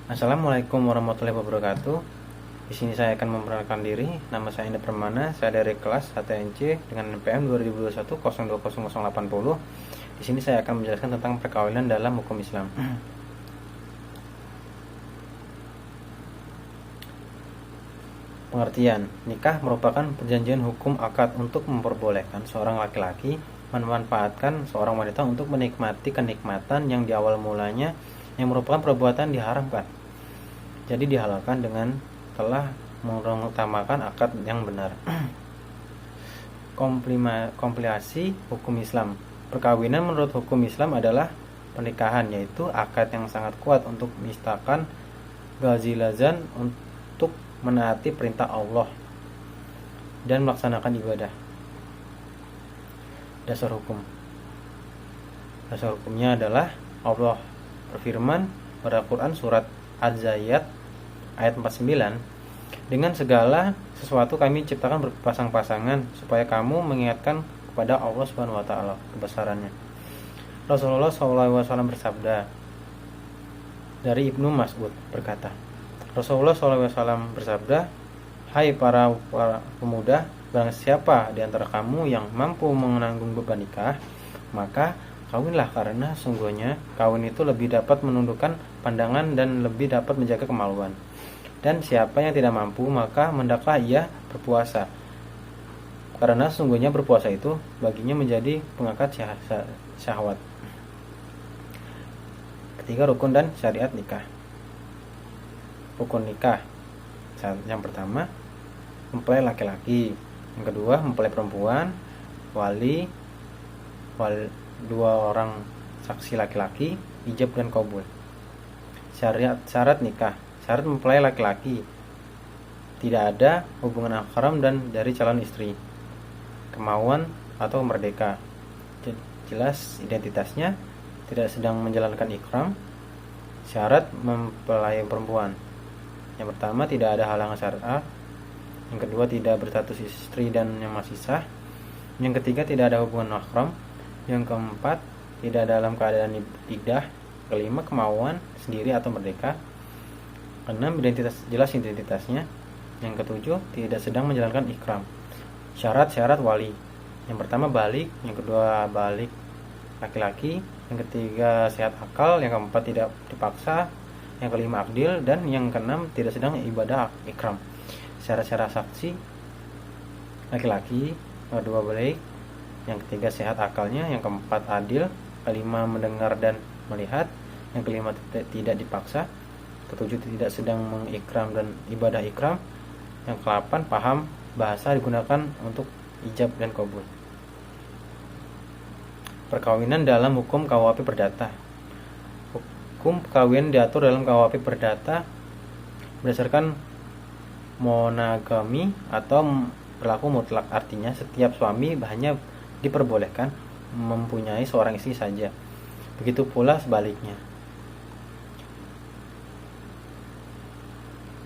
Assalamualaikum warahmatullahi wabarakatuh. Di sini saya akan memperkenalkan diri. Nama saya Indra Permana. Saya dari kelas HTNC dengan NPM 2021 020080. Di sini saya akan menjelaskan tentang perkawinan dalam hukum Islam. Pengertian: nikah merupakan perjanjian hukum akad untuk memperbolehkan seorang laki-laki memanfaatkan seorang wanita untuk menikmati kenikmatan yang di awal mulanya yang merupakan perbuatan diharamkan. Jadi dihalalkan dengan telah mengutamakan akad yang benar. Komplikasi hukum Islam. Perkawinan menurut hukum Islam adalah pernikahan, yaitu akad yang sangat kuat untuk mistakan gazilazan untuk menaati perintah Allah dan melaksanakan ibadah. Dasar hukum. Dasar hukumnya adalah Allah berfirman pada Quran surat Az-Zariyat ayat 49, dengan segala sesuatu kami ciptakan berpasang-pasangan supaya kamu mengingatkan kepada Allah Subhanahu wa taala kebesarannya. Rasulullah SAW bersabda, dari Ibnu Mas'ud berkata, Rasulullah SAW bersabda, hai para pemuda, barang siapa di antara kamu yang mampu menanggung beban nikah, maka kawinlah, karena sungguhnya kawin itu lebih dapat menundukkan pandangan dan lebih dapat menjaga kemaluan. Dan siapa yang tidak mampu, maka hendaklah ia berpuasa, karena sungguhnya berpuasa itu baginya menjadi pengangkat syahwat. Ketiga, rukun dan syariat nikah. Rukun nikah: yang pertama, mempelai laki-laki. Yang kedua, mempelai perempuan, wali dua orang saksi laki-laki, ijab dan qabul. Syarat nikah: syarat mempelai laki-laki, tidak ada hubungan mahram dan dari calon istri, kemauan atau merdeka, jelas identitasnya, tidak sedang menjalankan ikram. Syarat mempelai perempuan: yang pertama, tidak ada halangan syar'i. Yang kedua, tidak berstatus istri dan yang masih sah. Yang ketiga, tidak ada hubungan mahram. Yang keempat, tidak dalam keadaan iddah. Kelima, kemauan sendiri atau merdeka. Keenam, jelas identitasnya. Yang ketujuh, tidak sedang menjalankan ikram. Syarat wali: yang pertama, balik. Yang kedua, balik laki-laki. Yang ketiga, sehat akal. Yang keempat, tidak dipaksa. Yang kelima, akdil. Dan yang keenam, tidak sedang ibadah ikram. Syarat-syarat saksi: laki-laki. Yang kedua, balik. Yang ketiga, sehat akalnya. Yang keempat, adil. Kelima, mendengar dan melihat. Yang kelima, tidak dipaksa. Ketujuh, tidak sedang mengikram dan ibadah ikram. Yang ke-8, paham bahasa digunakan untuk ijab dan qabul. Perkawinan dalam hukum KUHP Perdata. Hukum perkawinan diatur dalam KUHP Perdata berdasarkan monogami atau berlaku mutlak, artinya setiap suami hanya diperbolehkan mempunyai seorang istri saja. Begitu pula sebaliknya.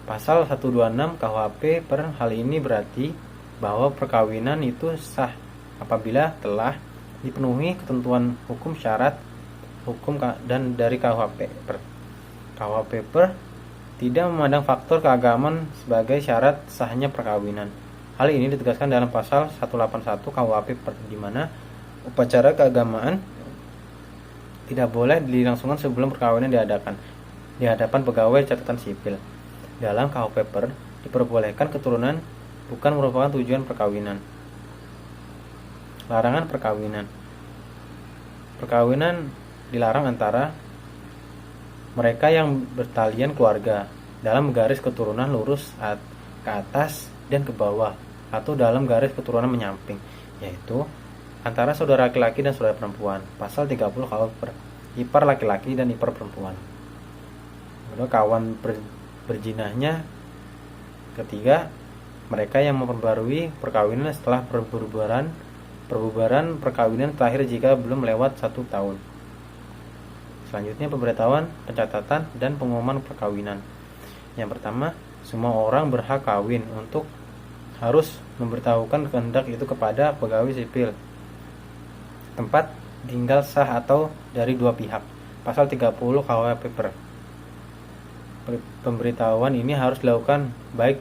Pasal 126 KUHP per hal ini berarti bahwa perkawinan itu sah apabila telah dipenuhi ketentuan hukum syarat hukum dan dari KUHP per. KUHP per tidak memandang faktor keagamaan sebagai syarat sahnya perkawinan. Hal ini ditegaskan dalam pasal 181 KUHP per, di mana upacara keagamaan tidak boleh dilangsungkan sebelum perkawinan diadakan di hadapan pegawai catatan sipil. Dalam KUHP per, diperbolehkan keturunan bukan merupakan tujuan perkawinan. Larangan perkawinan. Perkawinan dilarang antara mereka yang bertalian keluarga dalam garis keturunan lurus ke atas dan ke bawah, atau dalam garis keturunan menyamping, yaitu antara saudara laki-laki dan saudara perempuan. Pasal 30 KUHP per, ipar laki-laki dan ipar perempuan. Kedua, kawan berjinahnya. Ketiga, mereka yang memperbarui perkawinan setelah perbubaran perkawinan terakhir jika belum lewat 1 tahun. Selanjutnya, pemberitahuan, pencatatan, dan pengumuman perkawinan. Yang pertama, semua orang berhak kawin untuk harus memberitahukan kehendak itu kepada pegawai sipil tempat tinggal sah atau dari dua pihak. Pasal 30 KUHP per. Pemberitahuan ini harus dilakukan baik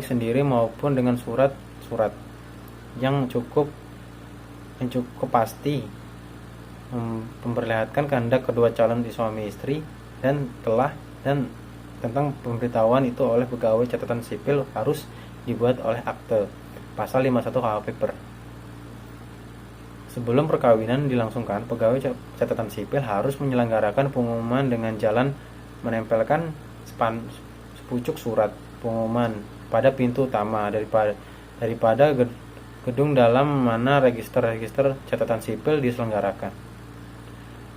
sendiri maupun dengan surat-surat yang cukup pasti memperlihatkan kehendak kedua calon suami istri dan tentang pemberitahuan itu oleh pegawai catatan sipil harus dibuat oleh akte pasal 51 KUH Paper. Sebelum perkawinan dilangsungkan, pegawai catatan sipil harus menyelenggarakan pengumuman dengan jalan menempelkan sepucuk surat pengumuman pada pintu utama daripada gedung dalam mana register catatan sipil diselenggarakan.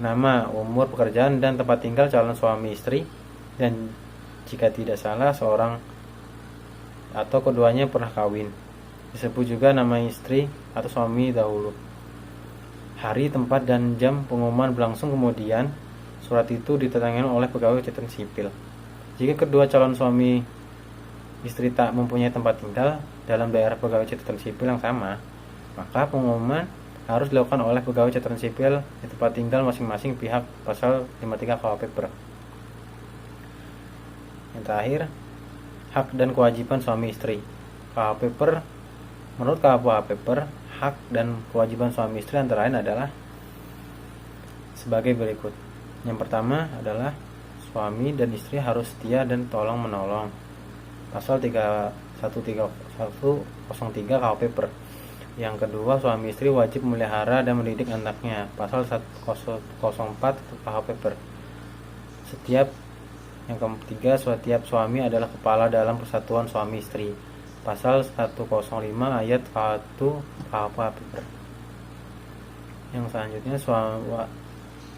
Nama, umur, pekerjaan, dan tempat tinggal calon suami istri, dan jika tidak salah seorang atau keduanya pernah kawin. Disebut juga nama istri atau suami dahulu. Hari, tempat, dan jam pengumuman berlangsung, kemudian surat itu ditandatangani oleh pegawai catatan sipil. Jika kedua calon suami istri tak mempunyai tempat tinggal dalam daerah pegawai catatan sipil yang sama, maka pengumuman harus dilakukan oleh pegawai catatan sipil di tempat tinggal masing-masing pihak pasal 53 KUH Paper. Yang terakhir, hak dan kewajiban suami istri. KUH Paper, menurut KUH Paper, hak dan kewajiban suami istri antara lain adalah sebagai berikut. Yang pertama adalah suami dan istri harus setia dan tolong menolong. Pasal 1303 KUH Paper. Yang kedua, suami istri wajib memelihara dan mendidik anaknya. Pasal 104 KUH Paper. Yang ketiga, setiap suami adalah kepala dalam persatuan suami istri. Pasal 105 ayat 1 KUH Paper. Yang selanjutnya,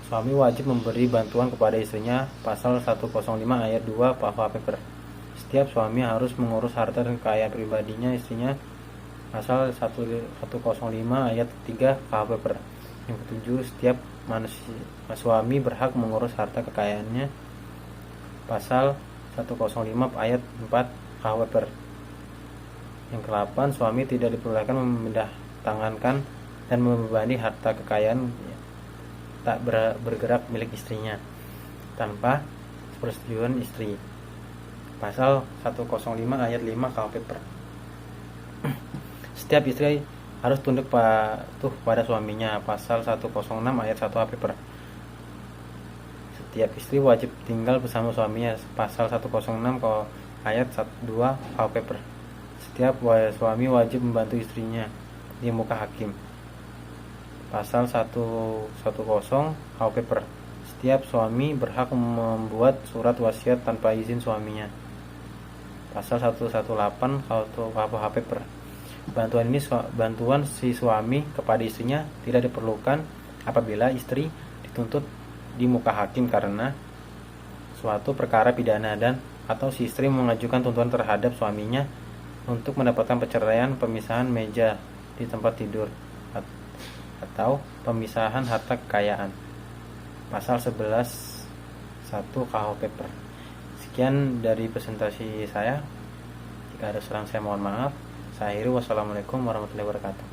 suami wajib memberi bantuan kepada istrinya. Pasal 105 ayat 2 KUH Paper. Setiap suami harus mengurus harta dan kekayaan pribadinya istrinya. Pasal 105 ayat 3 KUH Paper. Yang ketujuh, setiap suami berhak mengurus harta kekayaannya. Pasal 105 ayat 4 KUH Paper. Yang ke-8, suami tidak diperbolehkan memindahtangankan dan membebani harta kekayaan tak bergerak milik istrinya tanpa persetujuan istri. Pasal 105 ayat 5 KUH Paper. Setiap istri harus tunduk patuh pada suaminya. Pasal 106 ayat 1 KUH Paper. Setiap istri wajib tinggal bersama suaminya. Pasal 106 ayat 2 KUH Paper. Setiap suami wajib membantu istrinya di muka hakim. Pasal 110 KUH Paper. Setiap suami berhak membuat surat wasiat tanpa izin suaminya. Pasal 118 KUH Paper. Bantuan si suami kepada istrinya tidak diperlukan apabila istri dituntut di muka hakim karena suatu perkara pidana dan atau si istri mengajukan tuntutan terhadap suaminya untuk mendapatkan perceraian, pemisahan meja di tempat tidur, atau pemisahan harta kekayaan. Pasal 11 1 KUH Paper. Sekian dari presentasi saya. Jika ada salah saya mohon maaf. Saya akhiri. Wassalamualaikum warahmatullahi wabarakatuh.